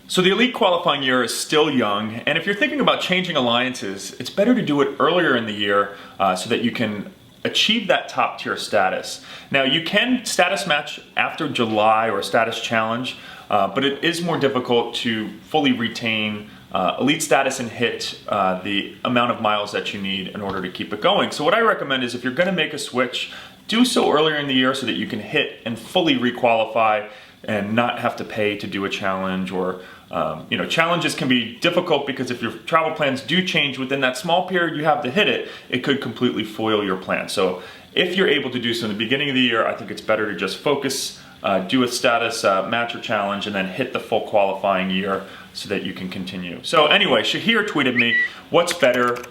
So the elite qualifying year is still young, and if you're thinking about changing alliances, it's better to do it earlier in the year so that you can achieve that top tier status. Now you can status match after July or status challenge, but it is more difficult to fully retain elite status and hit the amount of miles that you need in order to keep it going. So what I recommend is if you're going to make a switch, do so earlier in the year so that you can hit and fully requalify and not have to pay to do a challenge. Or challenges can be difficult because if your travel plans do change within that small period you have to hit it, it could completely foil your plan. So if you're able to do so in the beginning of the year, I think it's better to just focus, do a status match or challenge, and then hit the full qualifying year so that you can continue. So anyway, Shahir tweeted me, what's better,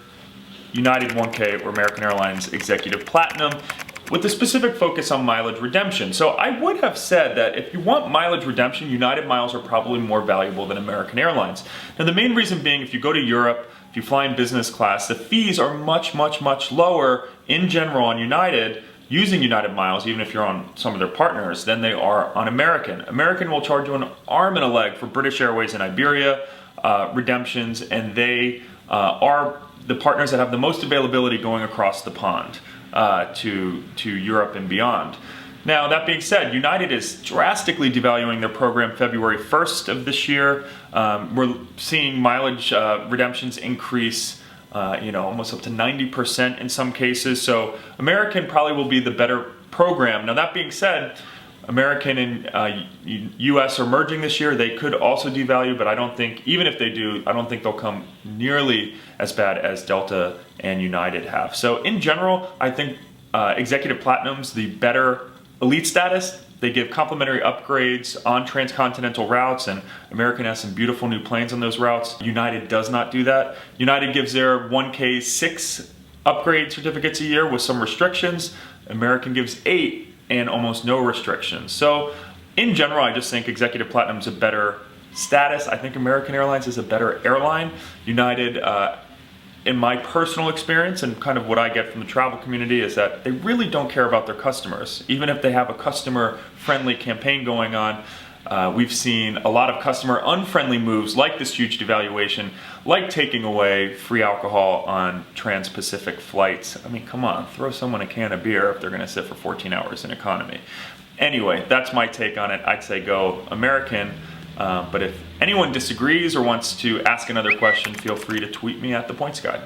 United 1K or American Airlines Executive Platinum, with a specific focus on mileage redemption. So I would have said that if you want mileage redemption, United miles are probably more valuable than American Airlines. Now the main reason being, if you go to Europe, if you fly in business class, the fees are much lower in general on United, using United miles, even if you're on some of their partners, than they are on American. American will charge you an arm and a leg for British Airways and Iberia redemptions, and they are the partners that have the most availability going across the pond to Europe and beyond. Now that being said, United is drastically devaluing their program February 1st of this year. We're seeing mileage redemptions increase almost up to 90% in some cases. So American probably will be the better program. Now that being said, American and US are merging this year. They could also devalue, but I don't think, even if they do, I don't think they'll come nearly as bad as Delta and United have. So in general, I think Executive Platinum's the better elite status. They give complimentary upgrades on transcontinental routes, and American has some beautiful new planes on those routes. United does not do that. United gives their 1K 6 upgrade certificates a year with some restrictions. American gives 8 and almost no restrictions. So in general, I just think Executive Platinum is a better status. I think American Airlines is a better airline. United, in my personal experience and kind of what I get from the travel community, is that they really don't care about their customers. Even if they have a customer-friendly campaign going on, we've seen a lot of customer-unfriendly moves like this huge devaluation, like taking away free alcohol on trans-Pacific flights. I mean, come on, throw someone a can of beer if they're gonna sit for 14 hours in economy. Anyway, that's my take on it. I'd say go American, but if anyone disagrees or wants to ask another question, feel free to tweet me at The Points Guide.